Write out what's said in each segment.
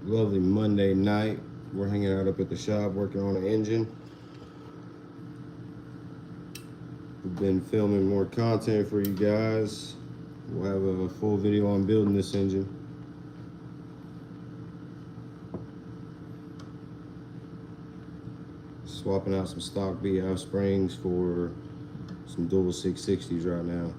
Lovely Monday night. We're hanging out up at the shop working on an engine. We've been filming more content for you guys. We'll have a full video on building this engine. Swapping out some stock VF springs for some dual 660s right now.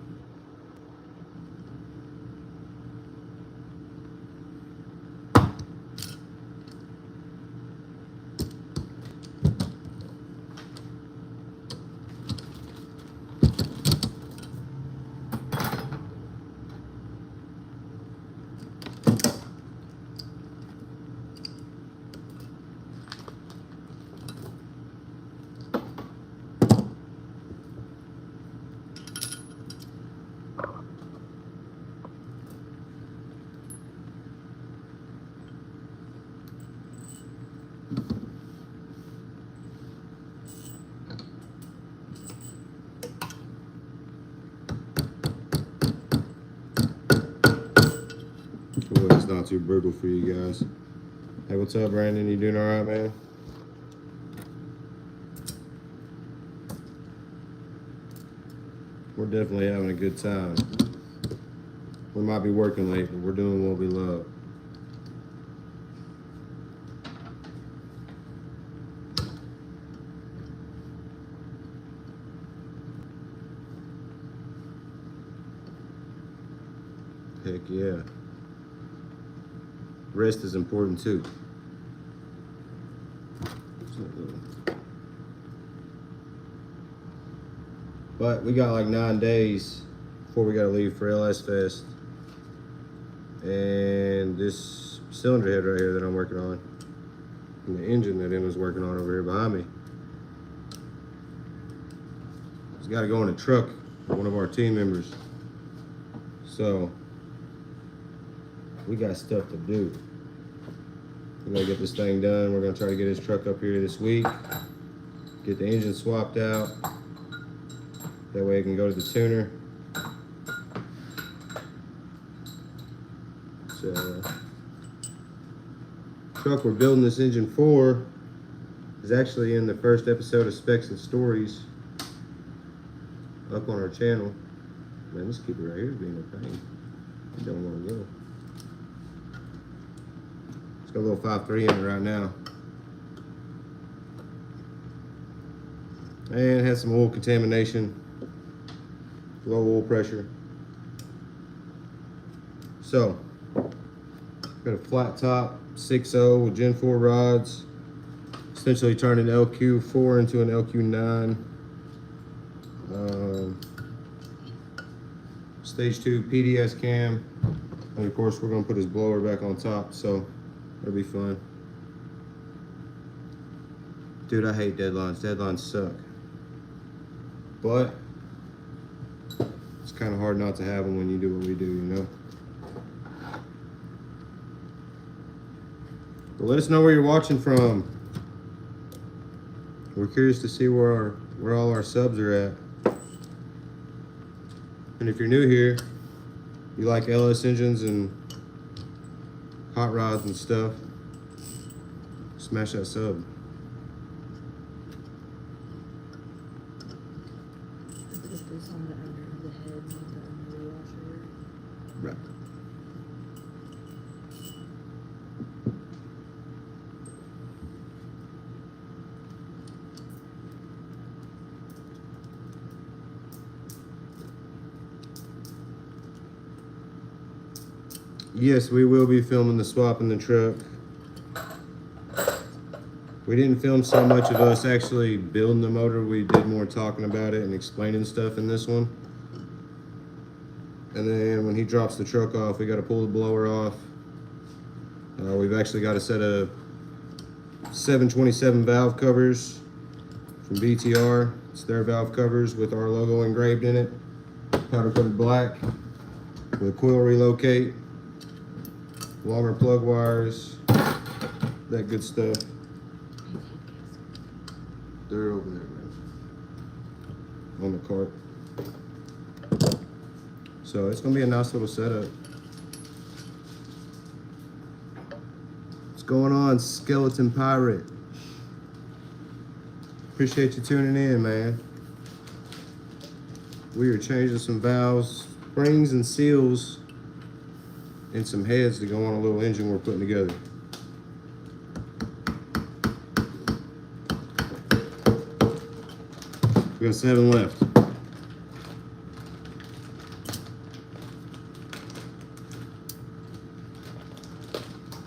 Hopefully it's not too brutal for you guys. Hey, what's up, Brandon? You doing all right, man? We're definitely having a good time. We might be working late, but we're doing what we love. Heck yeah. Rest is important too. But we got like 9 days before we gotta leave for LSFest. And this cylinder head right here that I'm working on, and the engine that Emma's working on over here behind me, it's gotta go in a truck for one of our team members. So we got stuff to do. We gotta get this thing done. We're gonna try to get his truck up here this week, get the engine swapped out. That way it can go to the tuner. So, truck we're building this engine for is actually in the first episode of Specs and Stories up on our channel. Man, this keeper right here is being a pain. You don't want to go. It's got a little 5.3 in it right now. And it has some oil contamination. Low oil pressure. So, got a flat top 6.0 with Gen 4 rods. Essentially turning LQ4 into an LQ9. Stage 2 PDS cam. And of course we're gonna put his blower back on top, so it'll be fun. Dude, I hate deadlines. Deadlines suck. But it's kind of hard not to have them when you do what we do, you know? But let us know where you're watching from. We're curious to see where all our subs are at. And if you're new here, you like LS engines and hot rods and stuff, smash that sub. Put this on the under the head, not the under the washer. Right. Yes, we will be filming the swap in the truck. We didn't film so much of us actually building the motor. We did more talking about it and explaining stuff in this one. And then when he drops the truck off, we got to pull the blower off. We've actually got a set of 727 valve covers from BTR. It's their valve covers with our logo engraved in it. Powder coated black with a coil relocate. Longer plug wires, that good stuff. They're over there, man, on the cart. So it's gonna be a nice little setup. It's going on, Skeleton Pirate? Appreciate you tuning in, man. We are changing some valves, springs, and seals, and some heads to go on a little engine we're putting together. We got 7 left.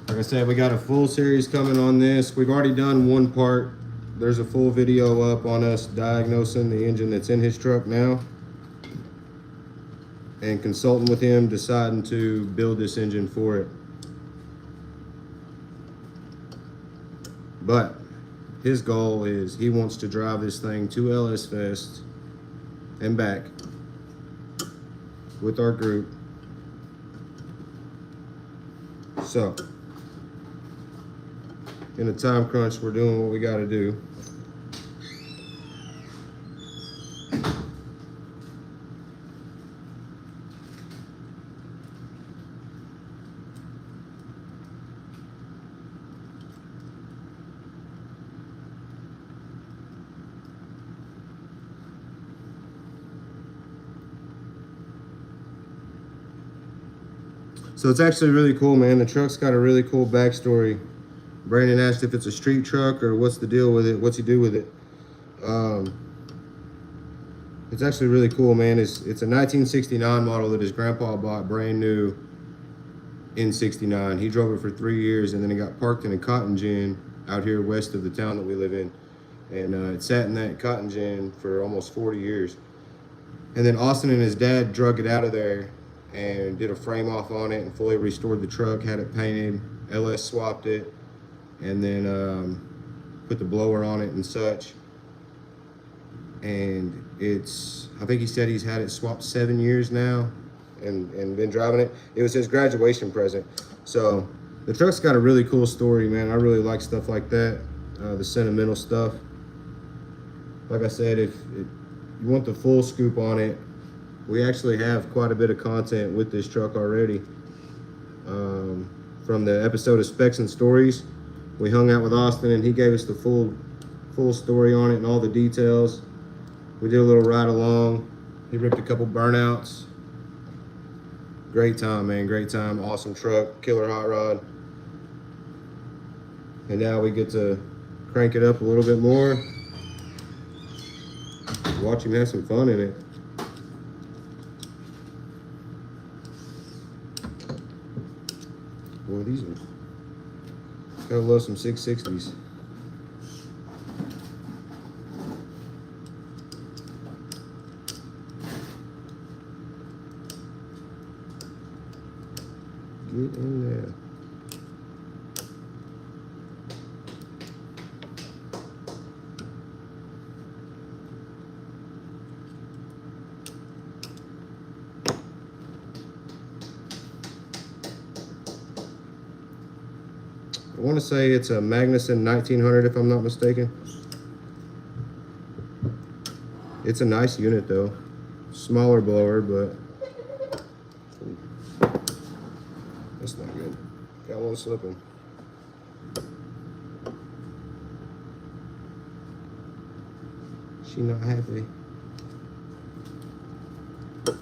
Like I said, we got a full series coming on this. We've already done one part. There's a full video up on us diagnosing the engine that's in his truck now and consulting with him, deciding to build this engine for it. But his goal is he wants to drive this thing to LSFest and back with our group. So, in a time crunch, we're doing what we got to do. So it's actually really cool, man. The truck's got a really cool backstory. Brandon asked if it's a street truck or what's the deal with it, what's he do with it. It's actually really cool, man. It's a 1969 model that his grandpa bought brand new in 69. He drove it for 3 years and then it got parked in a cotton gin out here west of the town that we live in. And it sat in that cotton gin for almost 40 years. And then Austin and his dad drug it out of there and did a frame off on it and fully restored the truck, had it painted, LS swapped it, and then put the blower on it and such. And I think he said he's had it swapped 7 years now and been driving it. It was his graduation present. So the truck's got a really cool story, man. I really like stuff like that, the sentimental stuff. Like I said, if you want the full scoop on it, we actually have quite a bit of content with this truck already. From the episode of Specs and Stories, we hung out with Austin and he gave us the full story on it and all the details. We did a little ride along. He ripped a couple burnouts. Great time, man, great time. Awesome truck, killer hot rod. And now we get to crank it up a little bit more. Watch him have some fun in it. Boy, these are, gotta love some 660s. Get in there. I want to say it's a Magnuson 1900 if I'm not mistaken. It's a nice unit though. Smaller blower, but that's not good. Got one slipping. She not happy. Okay,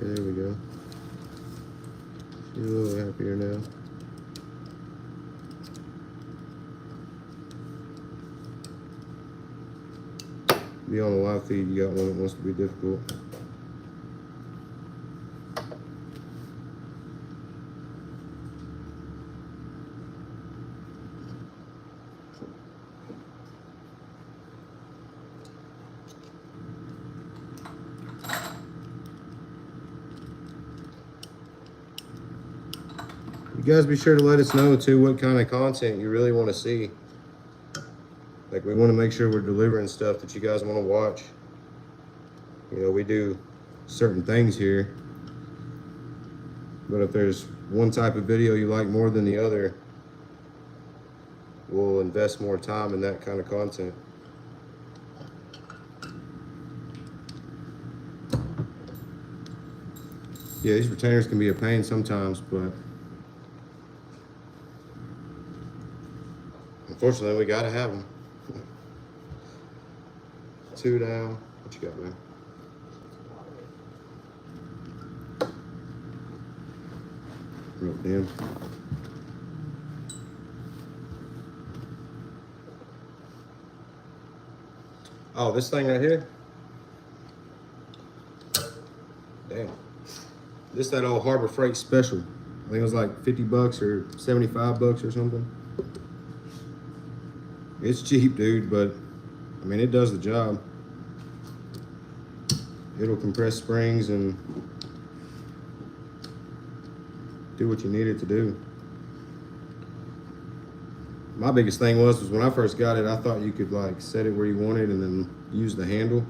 there we go. She's a little happier now. Be on a live feed, you got one that wants to be difficult. You guys be sure to let us know too what kind of content you really want to see. Like, we want to make sure we're delivering stuff that you guys want to watch. You know, we do certain things here, but if there's one type of video you like more than the other, we'll invest more time in that kind of content. Yeah, these retainers can be a pain sometimes, but Unfortunately, we gotta have them. 2 down. What you got, man? Real dim. Oh, this thing right here? Damn. This that old Harbor Freight special. I think it was like 50 bucks or 75 bucks or something. It's cheap, dude, but I mean, it does the job. It'll compress springs and do what you need it to do. My biggest thing was when I first got it, I thought you could like set it where you wanted and then use the handle.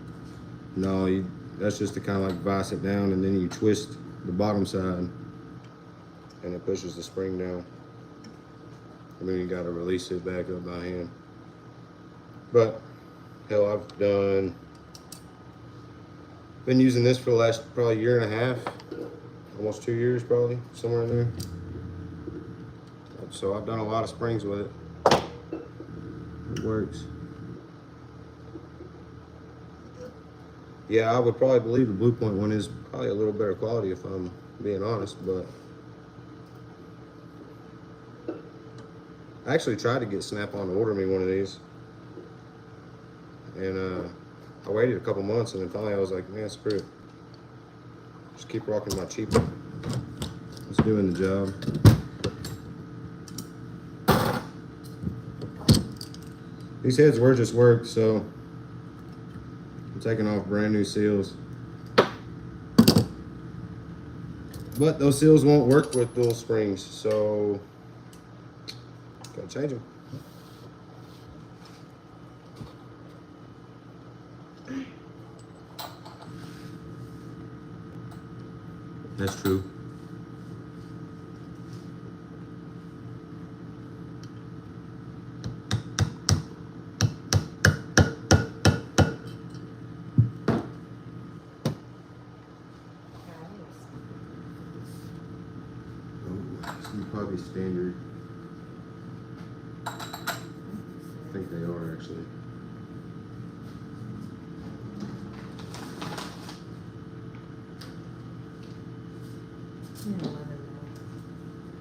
No, that's just to kind of like vise it down, and then you twist the bottom side and it pushes the spring down. I mean, you got to release it back up by hand. But hell, I've been using this for the last probably year and a half, almost 2 years probably, somewhere in there. So I've done a lot of springs with it. It works. Yeah, I would probably believe the Blue Point one is probably a little better quality if I'm being honest, but I actually tried to get Snap-on to order me one of these. And I waited a couple months, and then finally I was like, man, screw it. Just keep rocking my cheap one. It's doing the job. These heads were just worked, so I'm taking off brand new seals. But those seals won't work with dual springs, so gotta change them. That's true. Probably standard. I think they are actually.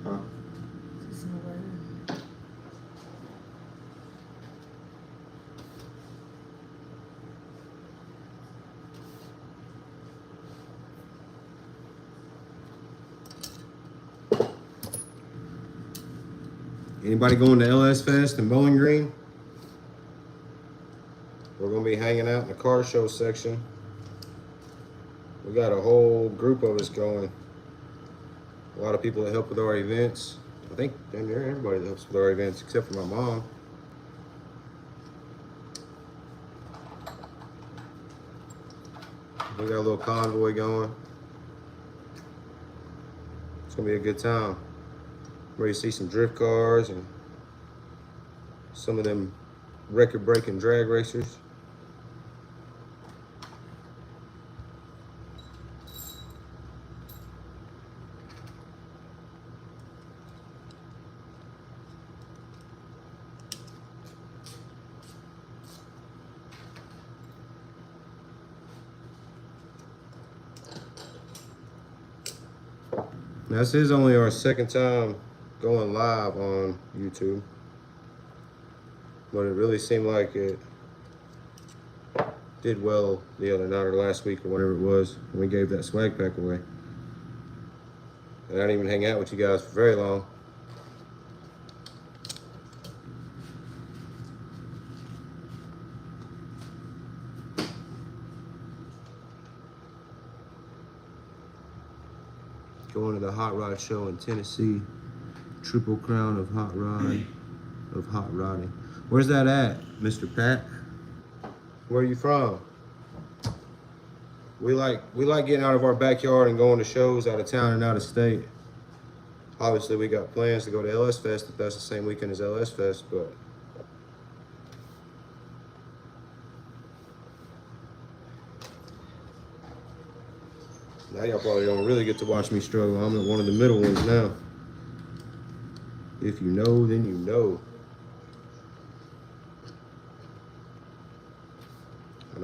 Huh? Anybody going to LSFest in Bowling Green? We're going to be hanging out in the car show section. We got a whole group of us going. A lot of people that help with our events. I think damn near everybody that helps with our events except for my mom. We got a little convoy going. It's going to be a good time. Ready to see some drift cars and some of them record-breaking drag racers. Now, this is only our second time going live on YouTube, but it really seemed like it did well the other night or last week or whatever it was when we gave that swag pack away. And I didn't even hang out with you guys for very long. Going to the Hot Rod Show in Tennessee. Triple Crown of hot rodding. Where's that at, Mr. Pat? Where are you from? We like getting out of our backyard and going to shows out of town and out of state. Obviously, we got plans to go to LSFest if that's the same weekend as LSFest, but now y'all probably don't really get to watch me struggle. I'm one of the middle ones now. If you know, then you know.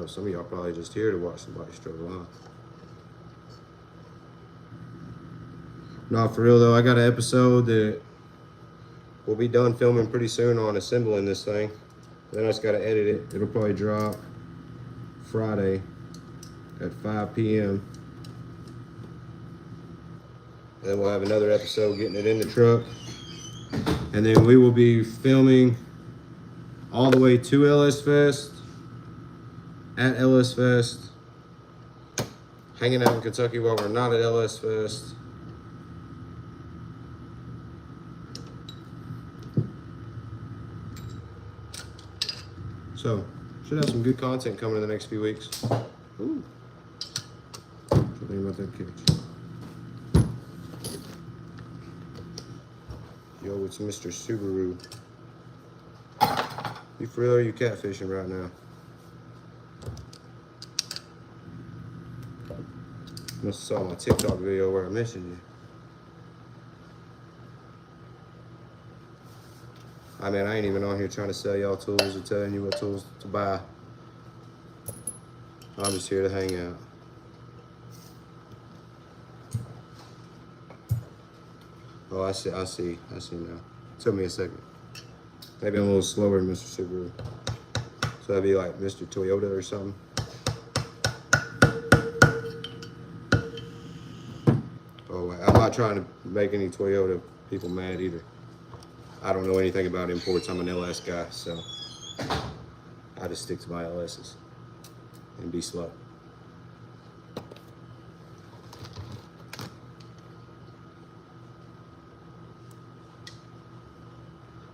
know some of y'all probably just here to watch somebody struggle, huh? No, for real though, I got an episode that we'll be done filming pretty soon on assembling this thing. Then I just gotta edit it. It'll probably drop Friday at 5 p.m. Then we'll have another episode getting it in the truck. And then we will be filming all the way to LSFest, at LSFest, hanging out in Kentucky while we're not at LSFest. So, should have some good content coming in the next few weeks. Ooh. What do you think about that catch? Yo, it's Mr. Subaru. You for real or you catfishing right now? Must have saw my TikTok video where I mentioned you. I mean, I ain't even on here trying to sell y'all tools or telling you what tools to buy. I'm just here to hang out. Oh, I see now. Took me a second. Maybe I'm a little slower than Mr. Subaru. So that'd be like Mr. Toyota or something. Oh, I'm not trying to make any Toyota people mad either. I don't know anything about imports. I'm an LS guy, so I just stick to my LSs and be slow.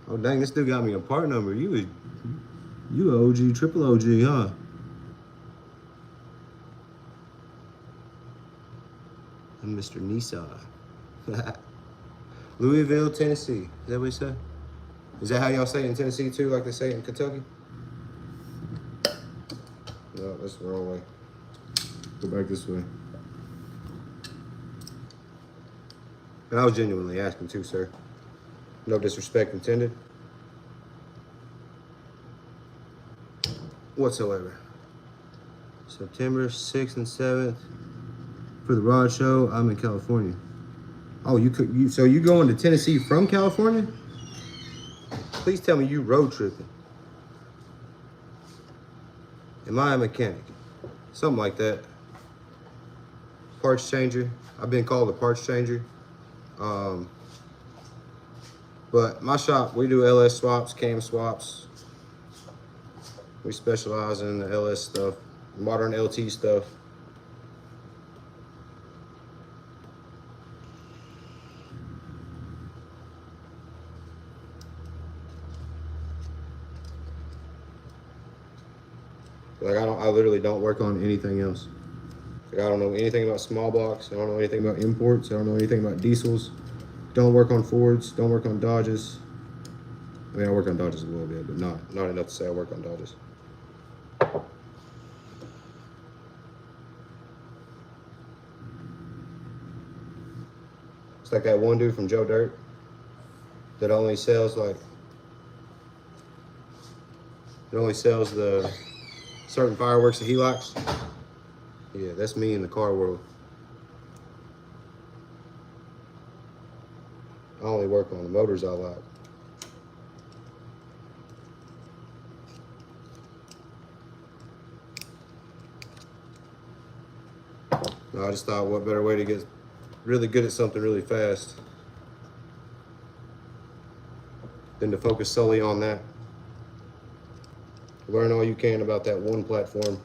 Oh dang, this dude got me a part number. You a OG, triple OG, huh? I'm Mr. Nissan. Louisville, Tennessee. Is that what you said? Is that how y'all say it in Tennessee too, like they say it in Kentucky? No, that's the wrong way. Go back this way. And I was genuinely asking too, sir. No disrespect intended. Whatsoever. September 6th and 7th for the Rod Show. I'm in California. Oh, so you going to Tennessee from California? Please tell me you road tripping. Am I a mechanic? Something like that. Parts changer. I've been called a parts changer. But my shop, we do LS swaps, cam swaps. We specialize in the LS stuff, modern LT stuff. Like I literally don't work on anything else. Like I don't know anything about small blocks. I don't know anything about imports. I don't know anything about diesels. Don't work on Fords. Don't work on Dodges. I mean, I work on Dodges a little bit, but not enough to say I work on Dodges. It's like that one dude from Joe Dirt that only sells the certain fireworks that he likes. Yeah, that's me in the car world. I only work on the motors I like. No, I just thought what better way to get really good at something really fast than to focus solely on that. Learn all you can about that one platform.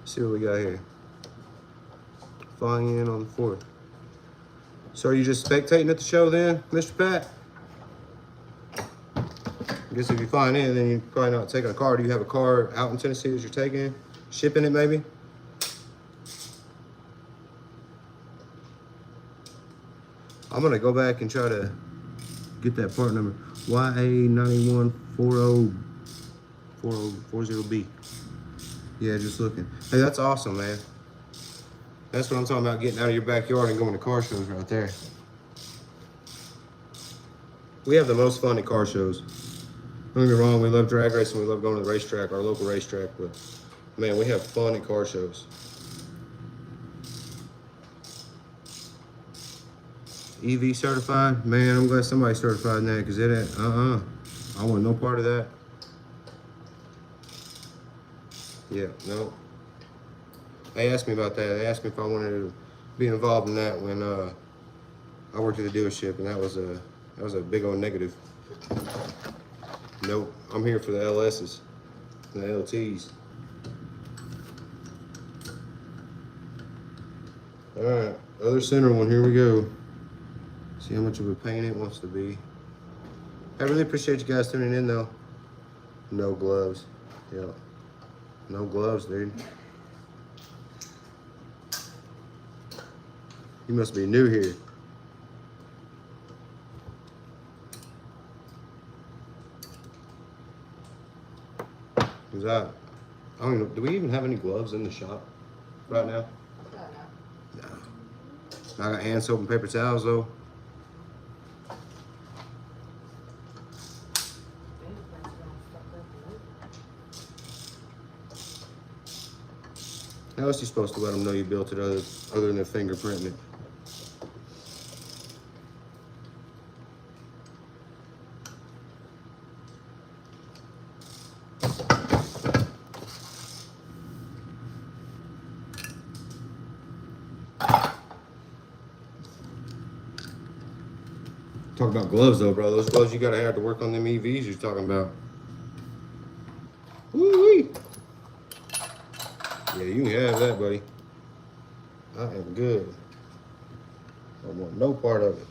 See what we got here. Flying in on the 4th. So are you just spectating at the show then, Mr. Pat? I guess if you're flying in, then you're probably not taking a car. Do you have a car out in Tennessee that you're taking? Shipping it maybe? I'm gonna go back and try to get that part number. YA914040B. Yeah, just looking. Hey, that's awesome, man. That's what I'm talking about, getting out of your backyard and going to car shows right there. We have the most fun at car shows. Don't get me wrong, we love drag racing, we love going to the racetrack, our local racetrack, but man, we have fun at car shows. EV certified? Man, I'm glad somebody certified in that, because it ain't, I want no part of that. Yeah, no. They asked me about that. They asked me if I wanted to be involved in that when I worked at the dealership, and that was a big old negative. Nope, I'm here for the LSs, the LTs. All right, other center one, here we go. See how much of a pain it wants to be. I really appreciate you guys tuning in though. No gloves, yeah. No gloves, dude. You must be new here. Cause I don't know, do we even have any gloves in the shop right now? No. I got hand soap and paper towels though. How else are you supposed to let them know you built it other than fingerprinting it? Talk about gloves though, bro. Those gloves you gotta have to work on them EVs you're talking about. Woo-wee. Yeah, you can have that, buddy. I am good. I don't want no part of it.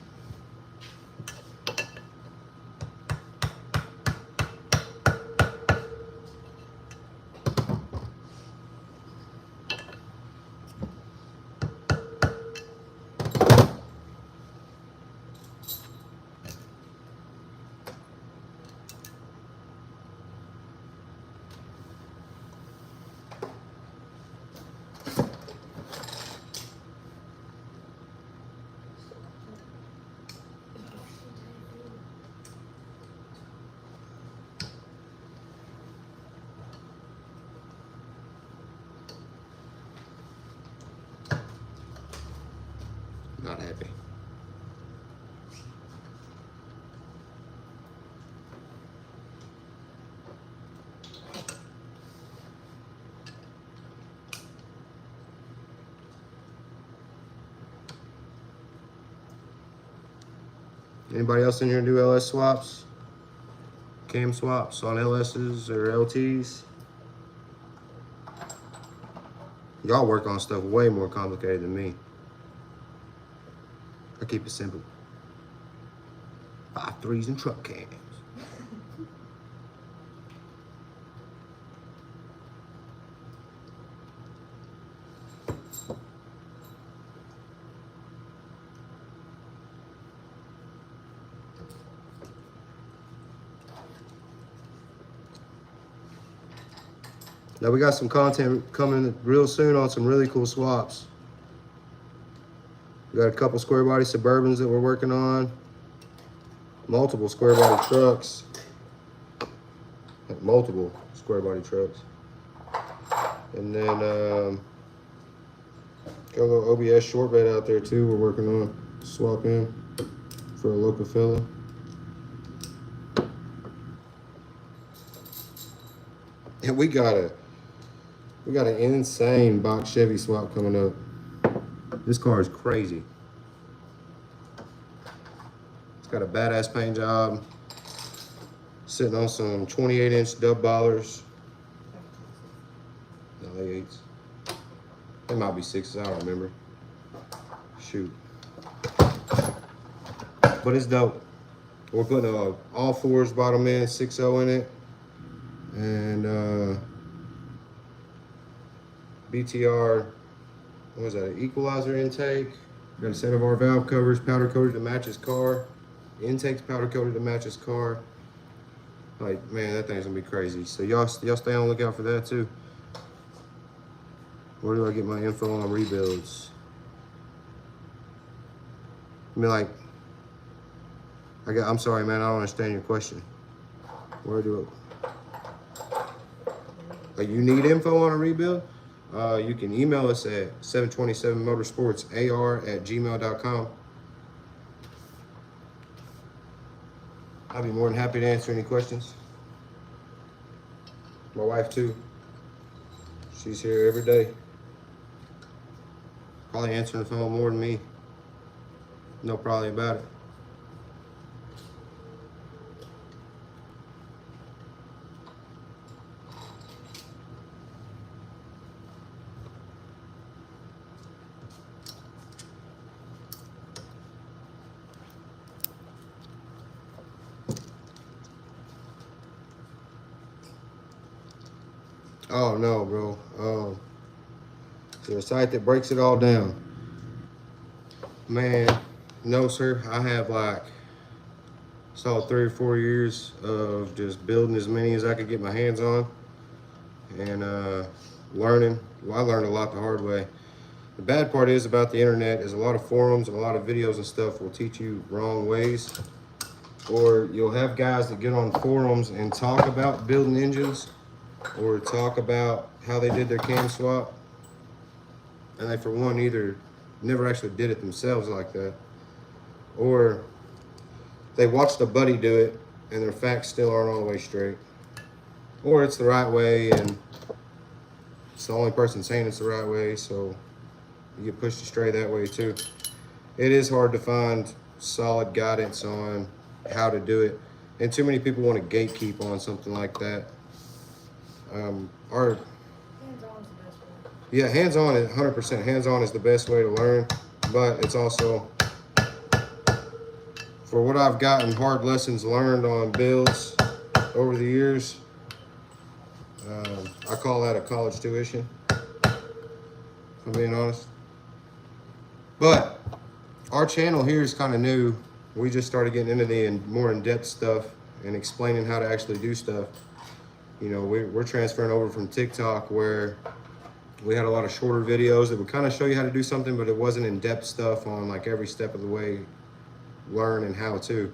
Not happy. Anybody else in here do LS swaps? Cam swaps on LSs or LTs? Y'all work on stuff way more complicated than me. I keep it simple. 5.3s and truck cams. Now we got some content coming real soon on some really cool swaps. We got a couple square body Suburbans that we're working on. Multiple square body trucks. Multiple square body trucks. And then got a little OBS short bed out there too we're working on swap in for a local fella. And we got an insane box Chevy swap coming up. This car is crazy. It's got a badass paint job. Sitting on some 28-inch dub ballers. No, they 8s. They might be 6s, I don't remember. Shoot. But it's dope. We're putting all 4s bottom end, 6.0 in it. And BTR, what was that, an equalizer intake. Got a set of our valve covers powder coated to match his car. Intake's powder coated to match his car. Like, man, that thing's gonna be crazy. So y'all stay on the lookout for that too. Where do I get my info on rebuilds? I mean, like, I'm sorry, man. I don't understand your question. Where do like you need info on a rebuild? You can email us at 727motorsportsar@gmail.com. I'll be more than happy to answer any questions. My wife too. She's here every day. Probably answering the phone more than me. No problem about it. Oh no, bro. The site that breaks it all down. Man, no sir. I have like solid 3 or 4 years of just building as many as I could get my hands on and learning. Well, I learned a lot the hard way. The bad part is about the internet is a lot of forums and a lot of videos and stuff will teach you wrong ways. Or you'll have guys that get on forums and talk about building engines or talk about how they did their cam swap. And they, for one, either never actually did it themselves like that, or they watched a buddy do it and their facts still aren't all the way straight. Or it's the right way and it's the only person saying it's the right way, so you get pushed astray that way too. It is hard to find solid guidance on how to do it, and too many people want to gatekeep on something like that. Our yeah, hands-on is 100%. Hands-on is the best way to learn, but it's also, for what I've gotten, hard lessons learned on builds over the years. I call that a college tuition, if I'm being honest. But our channel here is kind of new. We just started getting into the more in-depth stuff and explaining how to actually do stuff. You know, we're transferring over from TikTok, where we had a lot of shorter videos that would kind of show you how to do something, but it wasn't in-depth stuff on like every step of the way, learn and how to.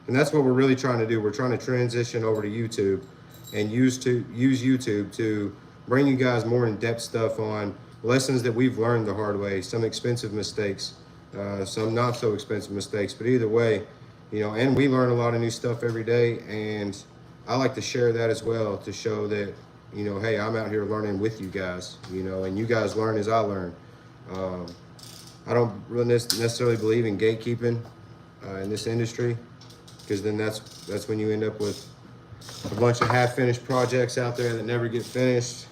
And that's what we're really trying to do. We're trying to transition over to YouTube and use YouTube to bring you guys more in-depth stuff on lessons that we've learned the hard way, some expensive mistakes, some not so expensive mistakes, but either way, you know, and we learn a lot of new stuff every day, and I like to share that as well to show that, you know, hey, I'm out here learning with you guys, you know, and you guys learn as I learn. I don't really necessarily believe in gatekeeping in this industry, because then that's when you end up with a bunch of half-finished projects out there that never get finished,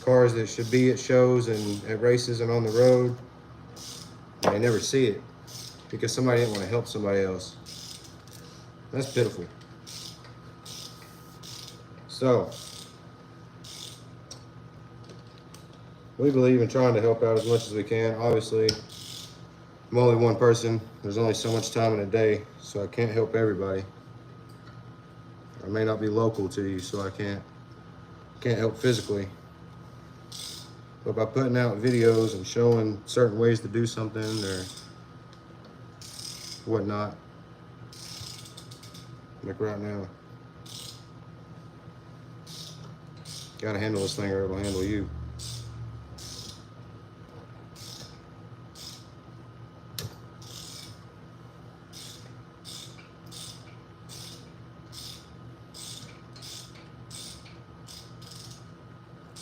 cars that should be at shows and at races and on the road, and they never see it because somebody didn't want to help somebody else. That's pitiful. So we believe in trying to help out as much as we can. Obviously, I'm only one person. There's only so much time in a day, so I can't help everybody. I may not be local to you, so I can't help physically. But by putting out videos and showing certain ways to do something or whatnot, like right now, gotta handle this thing or it'll handle you.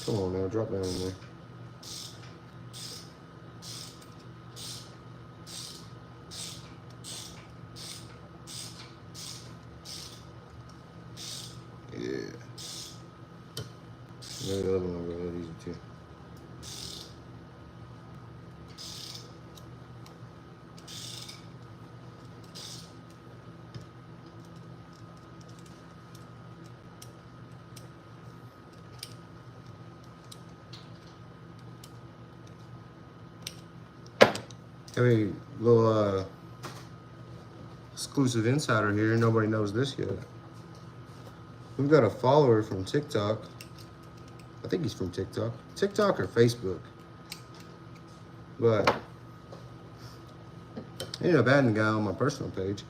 Come on now, drop down in there. Yeah. Maybe the other one will go a little easy too. Have a little exclusive insider here. Nobody knows this yet. We've got a follower from TikTok. I think he's from TikTok. TikTok or Facebook. But I ended up adding the guy on my personal page.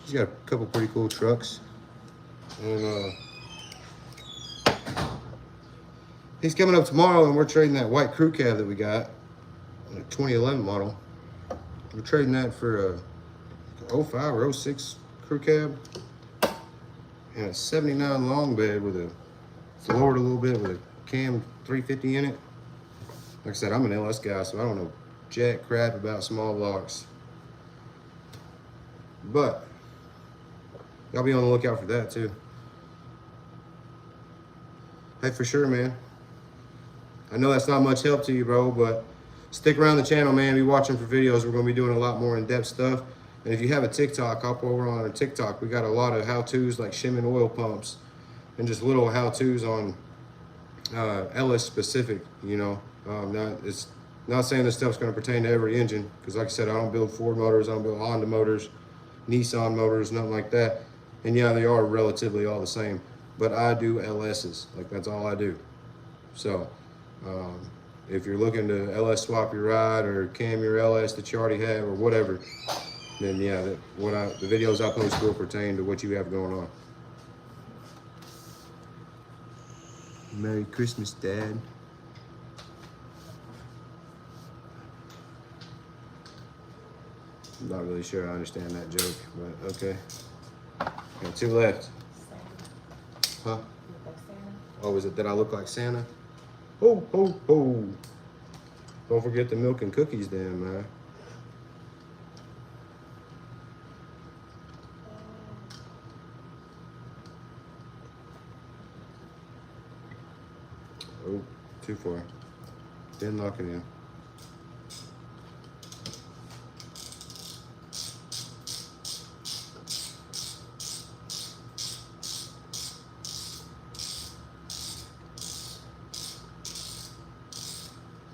He's got a couple pretty cool trucks. And he's coming up tomorrow, and we're trading that white crew cab that we got, a 2011 model. We're trading that for a 05 or 06 crew cab and a 79 long bed with a floored a little bit with a cam 350 in it. Like I said, I'm an LS guy, so I don't know jack crap about small blocks. But y'all be on the lookout for that too. Hey, for sure, man. I know that's not much help to you, bro, but stick around the channel, man. Be watching for videos. We're going to be doing a lot more in-depth stuff. And if you have a TikTok, hop over on our TikTok. We got a lot of how-tos like shimming oil pumps and just little how-tos on LS specific, you know. It's not saying this stuff's going to pertain to every engine, because like I said, I don't build Ford motors, I don't build Honda motors, Nissan motors, nothing like that. And yeah, they are relatively all the same, but I do LS's. Like, that's all I do. So if you're looking to LS swap your ride or cam your LS that you already have or whatever, then yeah, the videos I post will pertain to what you have going on. Merry Christmas, Dad. I'm not really sure I understand that joke, but okay. Got two left. Huh? Oh, is it that I look like Santa? Ho, ho, ho. Don't forget the milk and cookies then, man. Oh, too far. Didn't lock it in.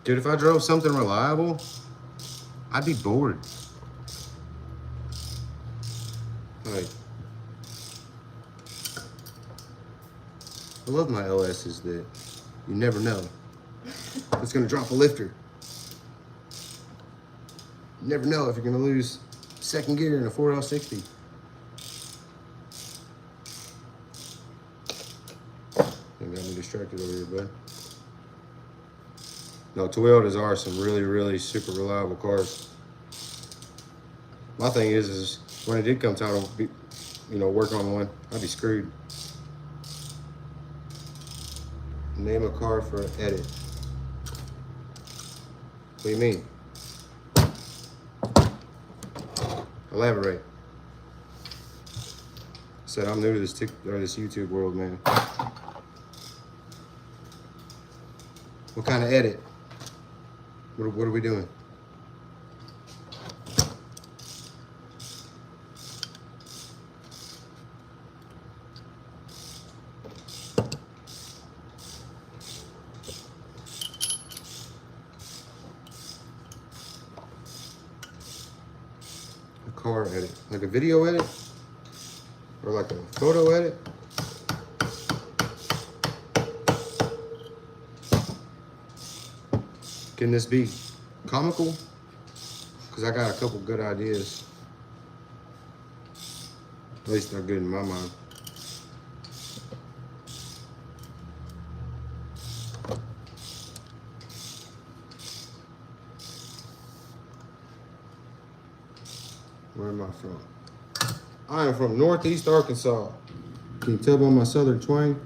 Dude, if I drove something reliable, I'd be bored. Like, I love my LS's that you never know. It's gonna drop a lifter. You never know if you're gonna lose second gear in a 4L60. You got me distracted over here, bud. No, Toyotas are some really, really super reliable cars. My thing is when it did come time to be, work on one, I'd be screwed. Name a car for an edit. What do you mean? Elaborate. I said I'm new to this YouTube world, man. What kind of edit? What are we doing? A car edit, like a video edit, or like a photo edit. Can this be comical? Because I got a couple good ideas. At least they're good in my mind. Where am I from? I am from Northeast Arkansas. Can you tell by my southern twang?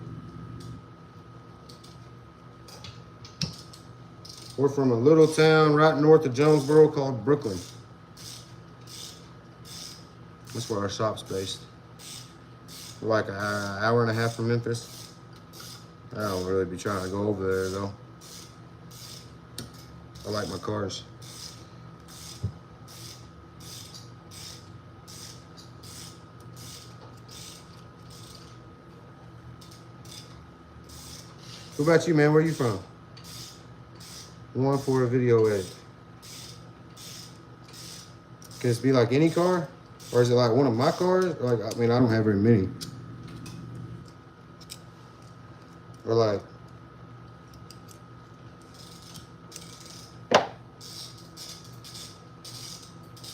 We're from a little town right north of Jonesboro called Brooklyn. That's where our shop's based. We're like an hour and a half from Memphis. I don't really be trying to go over there though. I like my cars. What about you, man? Where you from? One for a video edit. Can this be like any car? Or is it like one of my cars? Or like, I mean, I don't have very many. Or like,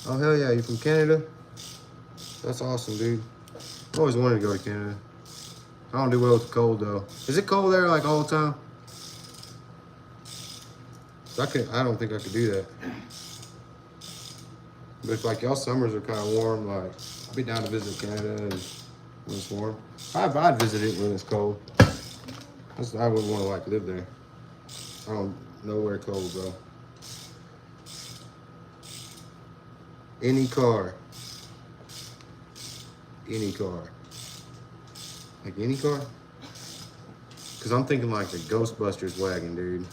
Oh, hell yeah, you from Canada? That's awesome, dude. I always wanted to go to Canada. I don't do well with the cold, though. Is it cold there, like, all the time? I don't think I could do that. But if, like, y'all summers are kind of warm, like, I'd be down to visit Canada and when it's warm. I'd visit it when it's cold. I wouldn't want to, like, live there. I don't know where cold, bro. Any car. Any car. Like any car? Cause I'm thinking like the Ghostbusters wagon, dude.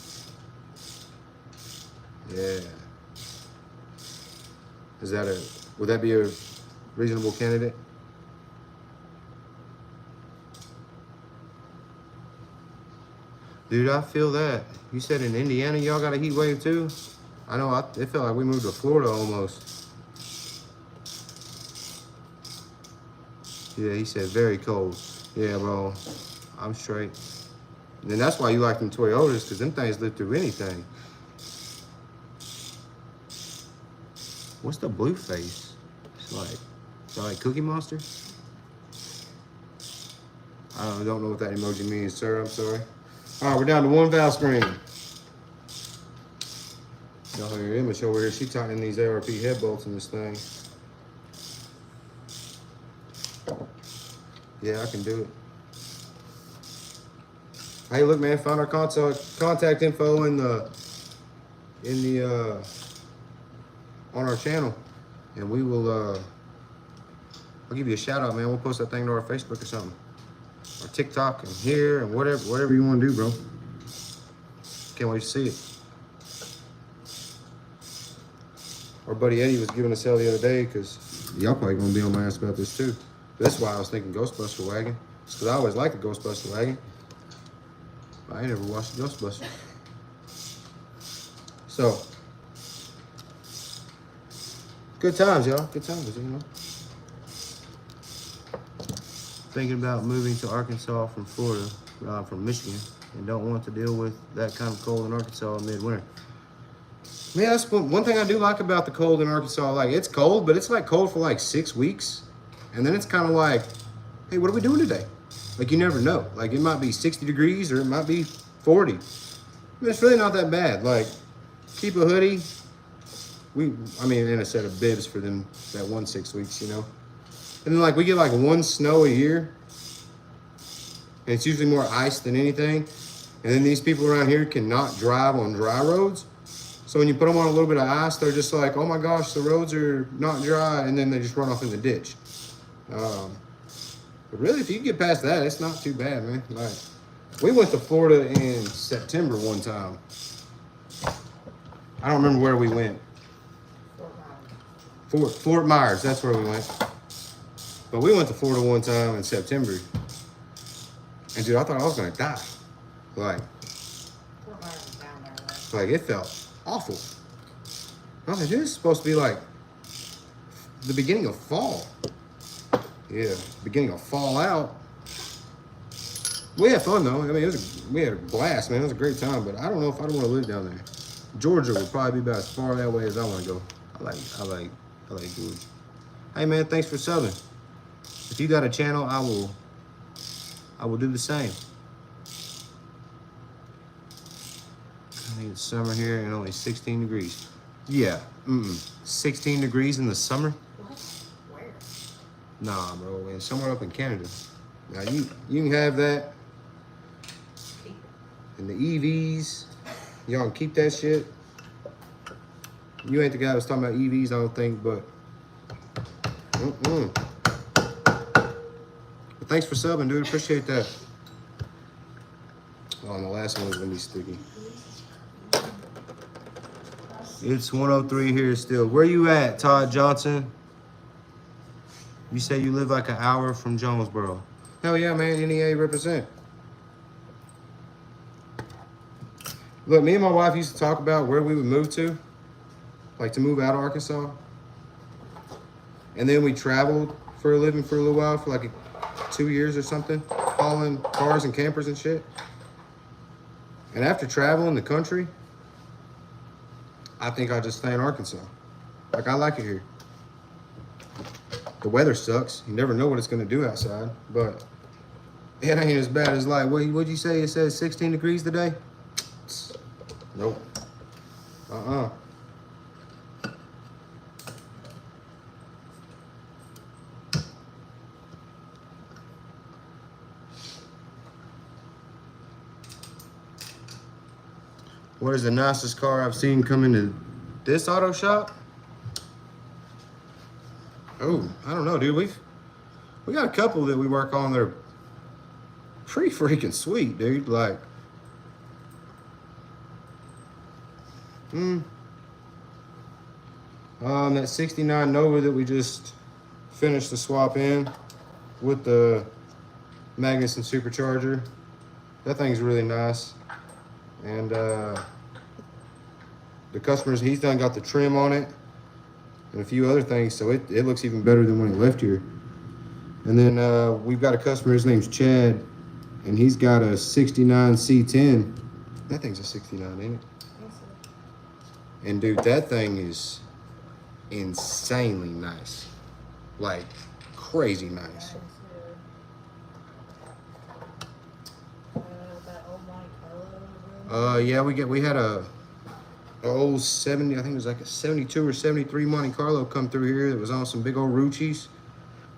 Yeah. Would that be a reasonable candidate? Dude, I feel that. You said in Indiana y'all got a heat wave too? I know, it felt like we moved to Florida almost. Yeah, he said very cold. Yeah, bro, I'm straight. And then that's why you like them Toyotas, because them things live through anything. What's the blue face? Is that like Cookie Monster? I don't know what that emoji means, sir. I'm sorry. All right, we're down to one valve screen. Y'all hear your image over here. She tightening these ARP head bolts in this thing. Yeah, I can do it. Hey, look, man, found our contact info in the on our channel, and we will. I'll give you a shout out, man. We'll post that thing to our Facebook or something, or TikTok, and here, and whatever you want to do, bro. Can't wait to see it. Our buddy Eddie was giving us hell the other day because y'all probably gonna be on my ass about this too. That's why I was thinking Ghostbuster wagon. It's because I always liked the Ghostbuster wagon. I ain't never watched the Ghostbuster. So, good times, y'all. Good times, you know. Thinking about moving to Arkansas from Florida, from Michigan, and don't want to deal with that kind of cold in Arkansas in midwinter. Man, that's one thing I do like about the cold in Arkansas. Like, it's cold, but it's like cold for like 6 weeks. And then it's kind of like, hey, what are we doing today? Like, you never know. Like, it might be 60 degrees or it might be 40. I mean, it's really not that bad. Like, keep a hoodie. And a set of bibs for them that 6 weeks, you know? And then, like, we get like one snow a year. And it's usually more ice than anything. And then these people around here cannot drive on dry roads. So when you put them on a little bit of ice, they're just like, oh my gosh, the roads are not dry. And then they just run off in the ditch. But really, if you get past that, it's not too bad, man. Like, we went to Florida in September one time. I don't remember where we went. Fort Myers, that's where we went. But we went to Florida one time in September. And dude, I thought I was gonna die. Like it felt awful. I was like, this is supposed to be like the beginning of fall. Yeah, beginning of fall out. We had fun though. I mean, we had a blast, man. It was a great time, but I don't know if I'd want to live down there. Georgia would probably be about as far that way as I want to go. I like Georgia. Hey man, thanks for subbing. If you got a channel, I will do the same. I think it's summer here and only 16 degrees. Yeah, 16 degrees in the summer? What? Where? Nah, bro, man, somewhere up in Canada. Now you can have that. And the EVs, y'all can keep that shit. You ain't the guy that was talking about EVs, I don't think, but But thanks for subbing, dude. Appreciate that. Oh, and the last one was gonna be sticky. It's 103 here still. Where you at, Todd Johnson? You say you live like an hour from Jonesboro. Hell yeah, man. NEA represent. Look, me and my wife used to talk about where we would move to. Like to move out of Arkansas. And then we traveled for a living for a little while, for like 2 years or something. Hauling cars and campers and shit. And after traveling the country, I think I'll just stay in Arkansas. Like, I like it here. The weather sucks. You never know what it's gonna do outside, but it ain't as bad as like, what'd you say? It says 16 degrees today? Nope. Uh-uh. What is the nicest car I've seen come into this auto shop? Oh, I don't know, dude. We got a couple that we work on that are pretty freaking sweet, dude. Like, that 69 Nova that we just finished the swap in with the Magnuson supercharger. That thing's really nice. And the customers, he's done got the trim on it and a few other things, so it looks even better than when he left here. And then we've got a customer, his name's Chad, and he's got a 69 C10. That thing's a 69, ain't it? And dude, that thing is insanely nice. Like, crazy nice. That old Monte Carlo. Yeah, we had a old 70, I think it was like a 72 or 73 Monte Carlo come through here that was on some big old Ruchis.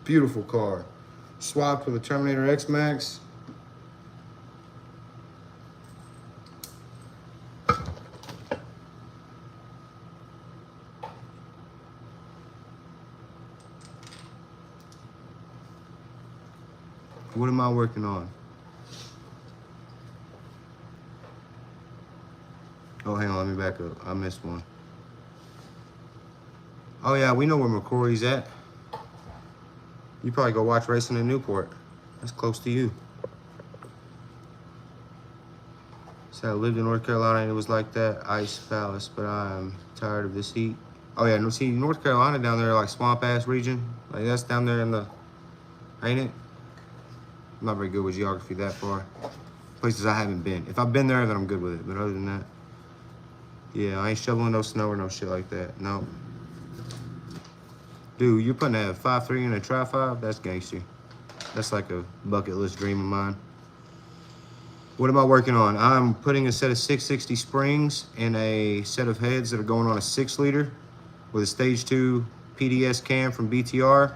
Beautiful car. Swapped with a Terminator X-Max. What am I working on? Oh, hang on, let me back up. I missed one. Oh yeah, we know where McCrory's at. You probably go watch racing in Newport. That's close to you. So I lived in North Carolina and it was like that, Ice Palace, but I'm tired of this heat. Oh yeah, no, see, North Carolina down there, like swamp ass region, like that's down there in the, ain't it? I'm not very good with geography that far. Places I haven't been. If I've been there, then I'm good with it. But other than that, yeah, I ain't shoveling no snow or no shit like that. No. Dude, you're putting a 5.3 in a Tri-5? That's gangster. That's like a bucket list dream of mine. What am I working on? I'm putting a set of 660 springs and a set of heads that are going on a 6-liter with a stage 2 PDS cam from BTR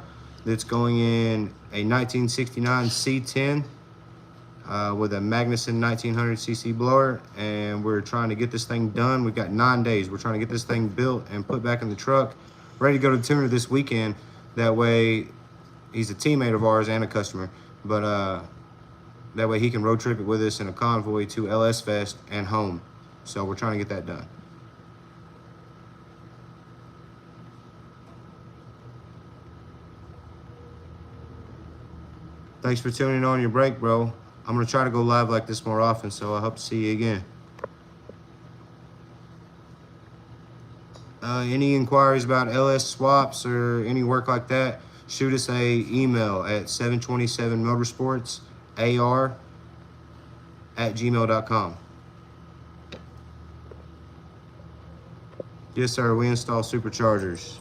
that's going in a 1969 C10 with a Magnuson 1900cc blower, and we're trying to get this thing done. We've got 9 days. We're trying to get this thing built and put back in the truck, ready to go to the tuner this weekend. That way, he's a teammate of ours and a customer, but that way he can road trip it with us in a convoy to LSFest and home. So we're trying to get that done. Thanks for tuning in on your break, bro. I'm gonna try to go live like this more often, so I hope to see you again. Any inquiries about LS swaps or any work like that, shoot us a email at 727motorsportsar@gmail.com. Yes, sir, we install superchargers.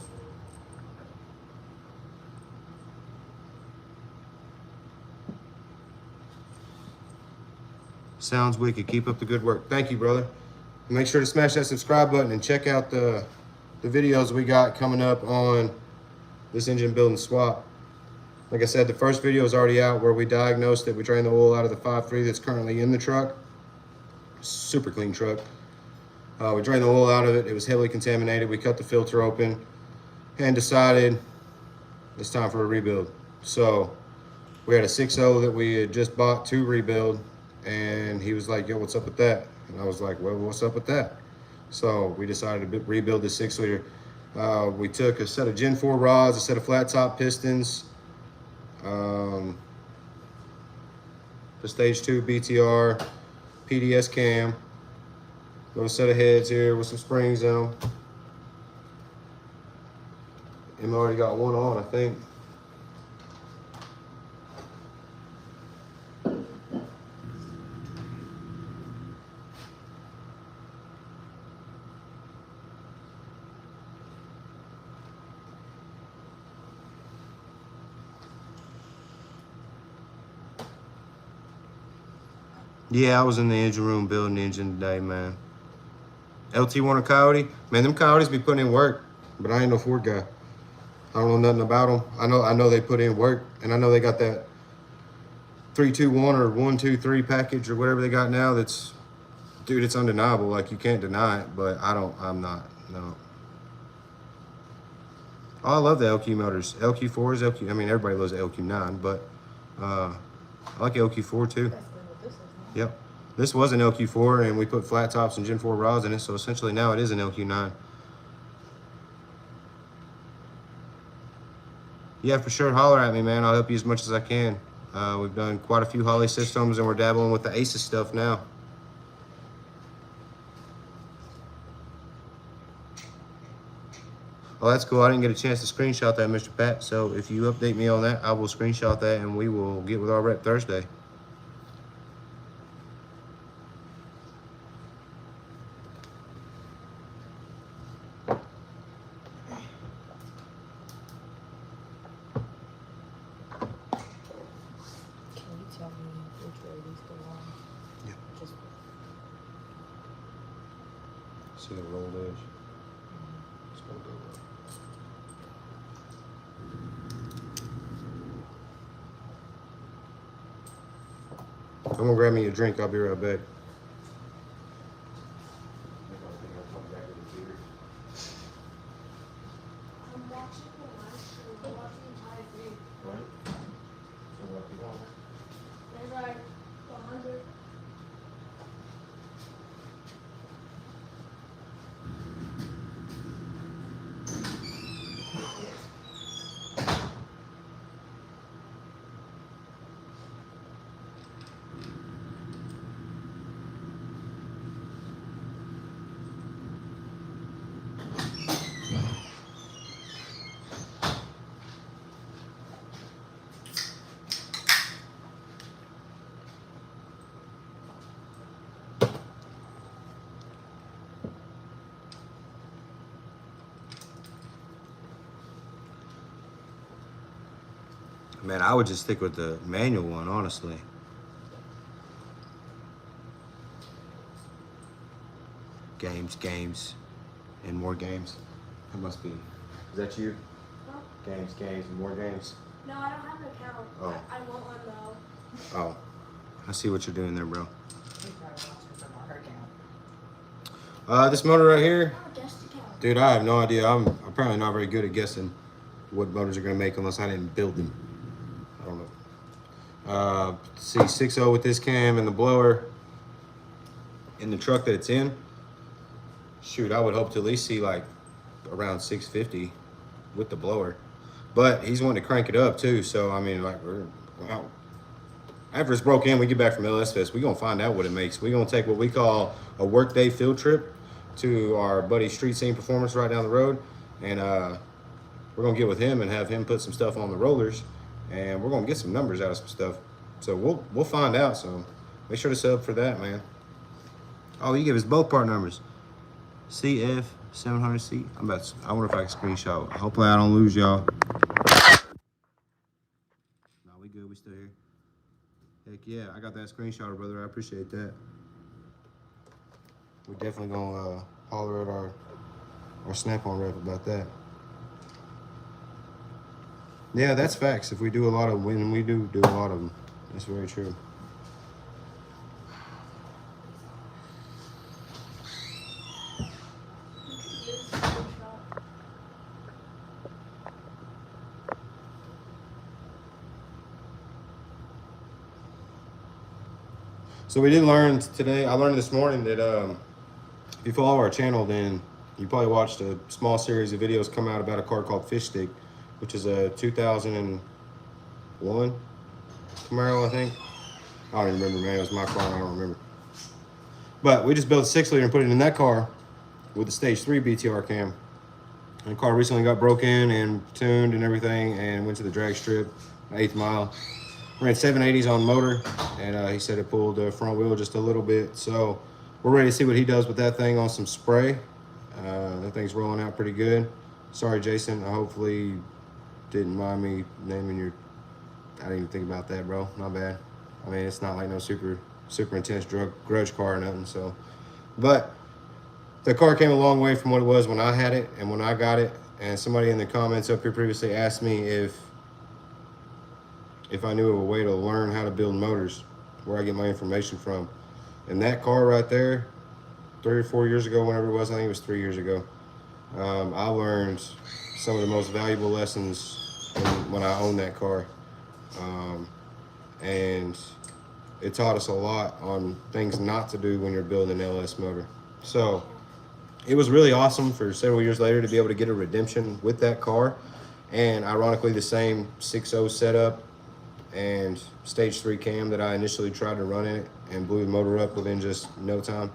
Sounds wicked. Keep up the good work. Thank you, brother. Make sure to smash that subscribe button and check out the videos we got coming up on this engine build and swap. Like I said, the first video is already out where we diagnosed that we drained the oil out of the 5.3 that's currently in the truck. Super clean truck. We drained the oil out of it. It was heavily contaminated. We cut the filter open and decided it's time for a rebuild. So we had a 6.0 that we had just bought to rebuild, and he was like, yo, what's up with that? And I was like, well, what's up with that? So we decided to rebuild the 6-liter. We took a set of Gen 4 rods, a set of flat top pistons, the stage 2 BTR, PDS cam, little set of heads here with some springs in them. And already got one on, I think. Yeah, I was in the engine room building the engine today, man. LT Warner Coyote, man, them Coyotes be putting in work, but I ain't no Ford guy. I don't know nothing about them. I know they put in work, and I know they got that 3-2-1 or 1-2-3 package or whatever they got now. That's, dude, it's undeniable. Like, you can't deny it, but I'm not, no. Oh, I love the LQ motors. LQ4s, LQ, I mean, everybody loves the LQ9, but I like LQ4 too. Basically what this is now. Yep. This was an LQ4, and we put flat tops and Gen 4 rods in it, so essentially now it is an LQ9. Yeah, for sure. Holler at me, man. I'll help you as much as I can. We've done quite a few Holly systems, and we're dabbling with the ACES stuff now. Oh, that's cool. I didn't get a chance to screenshot that, Mr. Pat. So if you update me on that, I will screenshot that, and we will get with our rep Thursday. Can you tell me which way these go on? Yeah. Just See the rolled edge? It's gonna go up. I'm gonna grab me a drink. I'll be right back. I'm watching the live stream. I'm watching the entire thing. There's like 100. Man, I would just stick with the manual one, honestly. Games, and more games. That must be. Is that you? Huh? Games, and more games. No, I don't have an account. Oh. I want one though. Oh, I see what you're doing there, bro. we probably watching from our account. This motor right here, I have a guest account. dude, I have no idea. I'm apparently not very good at guessing what motors are gonna make unless I didn't build them. I don't know. See 6.0 with this cam and the blower in the truck that it's in. Shoot, I would hope to at least see like around 650 with the blower. But he's wanting to crank it up too, so I mean, like, wow. After it's broke in, we get back from LSFest, we're gonna find out what it makes. We're gonna take what we call a workday field trip to our buddy Street Scene Performance right down the road, and we're gonna get with him and have him put some stuff on the rollers, and we're gonna get some numbers out of some stuff. So we'll find out. So make sure to sub for that, man. Oh, he gave us both part numbers. CF 700C. I wonder if I can screenshot. Hopefully I don't lose y'all. No, we good. We still here. Heck yeah, I got that screenshot, brother. I appreciate that. We're definitely gonna holler at our Snap-on rep about that. Yeah, that's facts. If we do a lot of, when we do a lot of them, that's very true. So we did learn today, I learned this morning that if you follow our channel, then you probably watched a small series of videos come out about a car called Fish Stick, which is a 2001 Camaro, I think. I don't even remember, man. It was my car, I don't remember. But we just built a 6-liter and put it in that car with the Stage 3 BTR cam. And the car recently got broken and tuned and everything and went to the drag strip, 8th mile. Ran 780s on motor, and he said it pulled the front wheel just a little bit. So we're ready to see what he does with that thing on some spray. That thing's rolling out pretty good. Sorry, Jason. I hopefully didn't mind me naming your... I didn't even think about that, bro. My bad. I mean, it's not like no super super intense grudge car or nothing. So, but the car came a long way from what it was when I had it and when I got it. And somebody in the comments up here previously asked me if I knew of a way to learn how to build motors, where I get my information from. And that car right there, 3 or 4 years ago, whenever it was, I think it was 3 years ago, I learned some of the most valuable lessons when I owned that car. And it taught us a lot on things not to do when you're building an LS motor. So it was really awesome for several years later to be able to get a redemption with that car. And ironically, the same 6.0 setup and stage 3 cam that I initially tried to run in it and blew the motor up within just no time.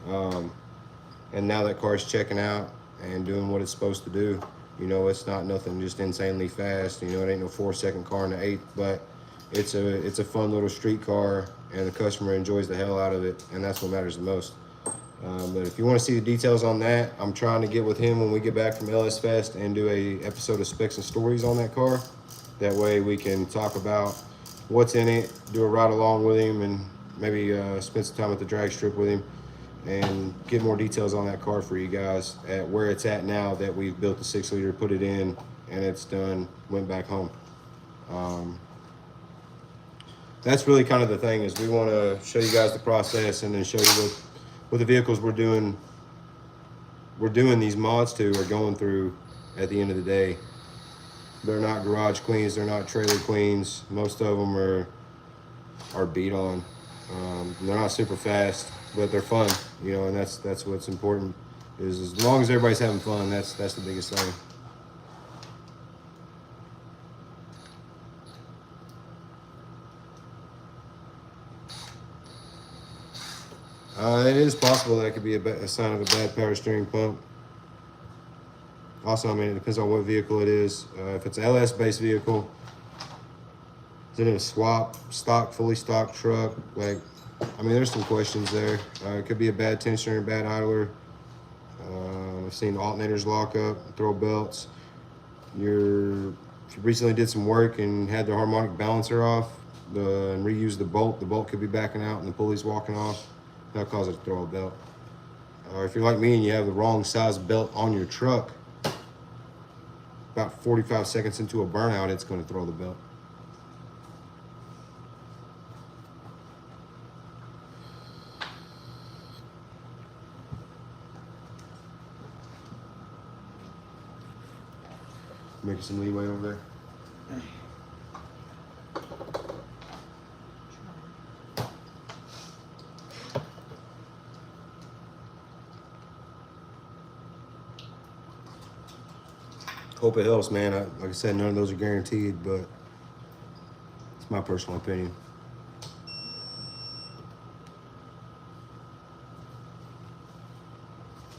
And now that car's checking out and doing what it's supposed to do. You know, it's not nothing just insanely fast. You know, it ain't no 4-second car in the 8th, but it's a fun little street car, and the customer enjoys the hell out of it, and that's what matters the most. But if you want to see the details on that, I'm trying to get with him when we get back from LSFest and do a episode of Specs and Stories on that car. That way we can talk about what's in it, do a ride along with him, and maybe spend some time at the drag strip with him and get more details on that car for you guys at where it's at now that we've built the 6-liter, put it in, and it's done, went back home. That's really kind of the thing, is we want to show you guys the process and then show you what the vehicles we're doing these mods to are going through at the end of the day. They're not garage queens, they're not trailer queens. Most of them are beat on. They're not super fast, but they're fun, you know, and that's what's important. Is as long as everybody's having fun, that's the biggest thing. It is possible that it could be a sign of a bad power steering pump. Also, I mean, it depends on what vehicle it is. If it's an LS-based vehicle, is it in a swap, stock, fully stock truck? Like, I mean, there's some questions there. It could be a bad tensioner, bad idler. I've seen alternators lock up, throw belts. If you recently did some work and had the harmonic balancer off and reused the bolt could be backing out and the pulley's walking off. That'll cause it to throw a belt. Or if you're like me and you have the wrong size belt on your truck, about 45 seconds into a burnout, it's going to throw the belt. Making some leeway over there. Hope it helps, man. Like I said, none of those are guaranteed, but it's my personal opinion.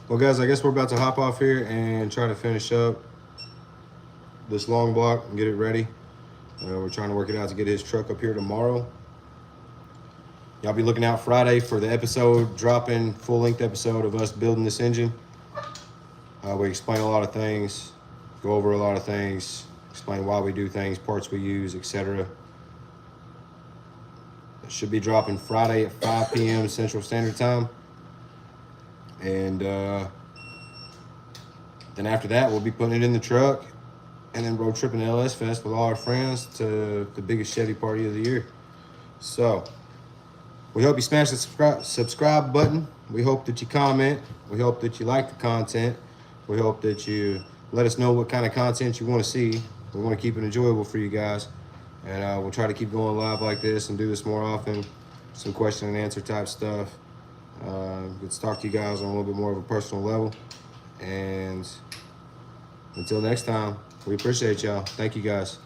Well, guys, I guess we're about to hop off here and try to finish up this long block and get it ready. We're trying to work it out to get his truck up here tomorrow. Y'all be looking out Friday for the episode dropping, full-length episode of us building this engine. We explain a lot of things, go over a lot of things, explain why we do things, parts we use, etc. It should be dropping Friday at 5 p.m. Central Standard Time. And then after that, we'll be putting it in the truck and then road tripping to LSFest with all our friends to the biggest Chevy party of the year. So we hope you smash the subscribe button. We hope that you comment. We hope that you like the content. We hope that you let us know what kind of content you want to see. We want to keep it enjoyable for you guys. And we'll try to keep going live like this and do this more often. Some question and answer type stuff. Let's talk to you guys on a little bit more of a personal level. And until next time, we appreciate y'all. Thank you guys.